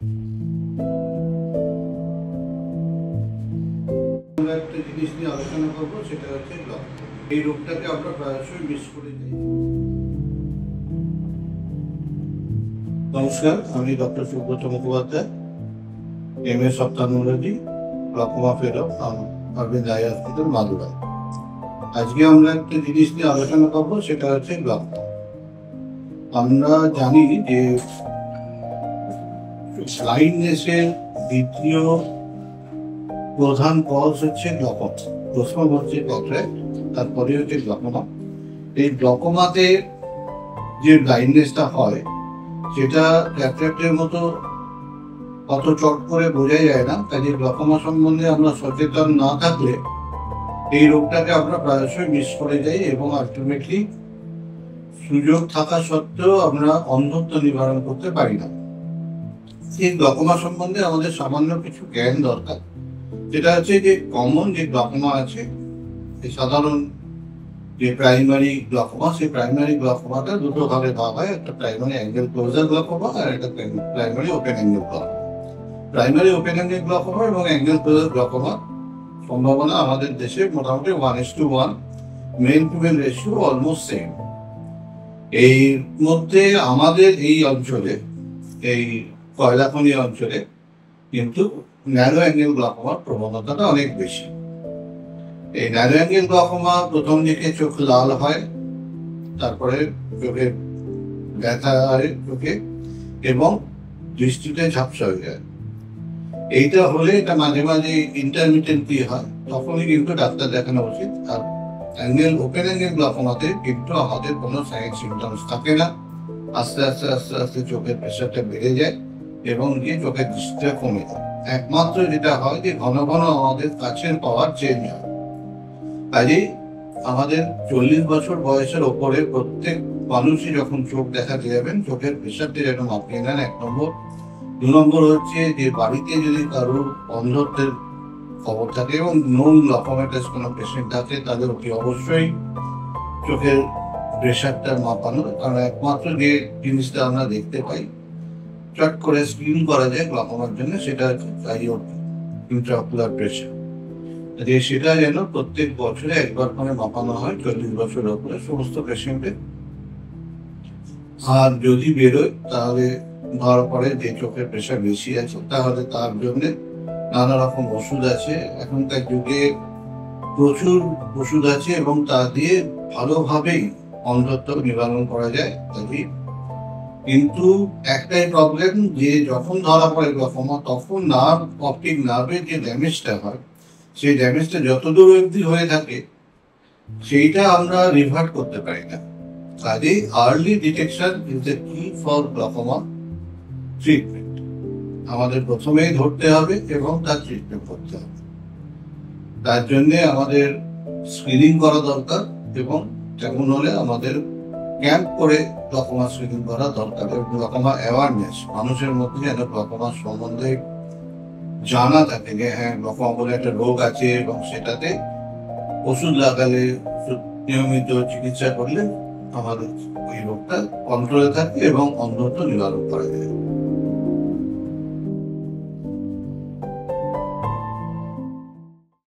আমরা একটা জিনিস নিয়ে আলোচনা করবো, সেটা হচ্ছে গ্লকোমা। এই রোগটাকে আমরা প্রায়শই মিস করে যাই। নমস্কার, আমি doctor Subrata Mukhopadhyay, MS ophthalmology, glaucoma fellow, Aravind eye hospital, Madurai. আজকে আমরা একটা জিনিস নিয়ে আলোচনা করবো, সেটা হচ্ছে গ্লকোমা। আমরা জানি যে ব্লাইন্ডনেসের দ্বিতীয় প্রধান কজ হচ্ছে গ্লকোমা। প্রথম হচ্ছে ক্যাটারাক্ট, তারপরে হচ্ছে গ্লকোমা। এই গ্লকোমাতে যে ব্লাইন্ডনেসটা হয় সেটা ক্যাটারাক্টের মতো অত চট করে বোঝা যায় না। কাজে গ্লকোমা সম্বন্ধে আমরা সচেতন না থাকলে এই রোগটাকে আমরা প্রায়শই মিস করে যাই এবং আলটিমেটলি সুযোগ থাকা সত্ত্বেও আমরা অন্ধত্ব নিবারণ করতে পারি না। এই গ্লকোমা সম্বন্ধে আমাদের সামান্য কিছু জ্ঞান দরকার। যেটা হচ্ছে যে কমন যে গ্লকোমা আছে, এই সাধারণ যে প্রাইমারি গ্লকোমা, সেই প্রাইমারি গ্লকোমাটা দুটো ভাগে ভাগ হয়। একটা প্রাইমারি অ্যাঙ্গেল ক্লোজার গ্লকোমা আর একটা primary open angle glaucoma. Primary open angle glaucoma এবং অ্যাঙ্গেল ক্লোজার গ্লকোমা সম্ভাবনা আমাদের দেশে মোটামুটি 1:1, male female ratio almost same. এই মধ্যে আমাদের এই অঞ্চলে, এই কয়লাখনি অঞ্চলে কিন্তু ন্যারো অ্যাঙ্গেল গ্লকোমার প্রবণতাটা অনেক বেশি। এই ন্যারো অ্যাঙ্গেল গ্লকোমা প্রথম দিকে চোখ লাল হয়, তারপরে চোখে ব্যথা হয় চোখে এবং দৃষ্টিতে ঝাপসা হয়ে যায়। এইটা হলে এটা মাঝে মাঝে ইন্টারমিটেন্টলি হয়, তখনই কিন্তু ডাক্তার দেখানো উচিত। আর ওপেন অ্যাঙ্গেল গ্লকোমাতে কিন্তু আমাদের কোনো সাইন সিমটমস থাকে না। আস্তে আস্তে আস্তে আস্তে চোখের প্রেশারটা বেড়ে যায় এবং গিয়ে চোখের দৃষ্টিটা কমে যায়। একমাত্র যেটা হয় যে ঘন ঘন আমাদের কাছের পাওয়ার চেঞ্জ হয়। কাজেই আমাদের 40 বছর বয়সের ওপরে প্রত্যেক মানুষই যখন চোখ দেখাতে যাবেন, চোখের প্রেশারটা যেন মাপিয়ে নেন, 1 নম্বর। 2 নম্বর হচ্ছে যে বাড়িতে যদি কারোর অন্ধত্বের খবর থাকে এবং নোন গ্লকোমাটাস কোনো পেশেন্ট থাকে, তাদের অতি অবশ্যই চোখের প্রেশারটা মাপানো। কারণ একমাত্র যে জিনিসটা আমরা দেখতে পাই, চট করে স্ক্রিন করা যায় গ্লকোমার জন্য, সেটা হচ্ছে আইওপি, ইন্ট্রাঅকুলার প্রেশার। যে সেটা যেন প্রত্যেক বছরে একবার করে মাপানো হয় 40 বছরের উপরে সমস্ত পেশেন্টের। আর যদি বেরোয় তাহলে ধরা পড়ে যে চোখের প্রেশার বেশি আছে, তাহলে তার জন্য নানা রকম ওষুধ আছে। এখনকার যুগে প্রচুর ওষুধ আছে এবং তা দিয়ে ভালোভাবেই অন্ধত্ব নিবারণ করা যায়। কিন্তু একটাই প্রবলেম, যে যখন ধরা পড়ে গ্লকোমা তখন নার্ভ, অপটিক নার্ভের যে ড্যামেজটা হয়, সেই ড্যামেজটা যতদূর অবধি হয়ে থাকে সেইটা আমরা রিভার্ট করতে পারি না। কাজেই আর্লি ডিটেকশন ইজ দ্য কি ফর গ্লকোমা ট্রিটমেন্ট। আমাদের প্রথমেই ধরতে হবে এবং তার ট্রিটমেন্ট করতে হবে। তার জন্যে আমাদের স্ক্রিনিং করা দরকার এবং তেমন হলে আমাদের ক্যাম্প করে গ্লকোমা স্ক্রিনিং করা দরকার। এবং গ্লকোমা অ্যাওয়ারনেস, মানুষের মধ্যে যেন গ্লকোমা সম্বন্ধে জানা থাকে যে হ্যাঁ, গ্লকোমা বলে একটা রোগ আছে এবং সেটাতে ওষুধ লাগালে, নিয়মিত চিকিৎসা করলে আমাদের ওই রোগটা কন্ট্রোলে থাকে এবং অন্ধত্ব নিবারণ করা যায়।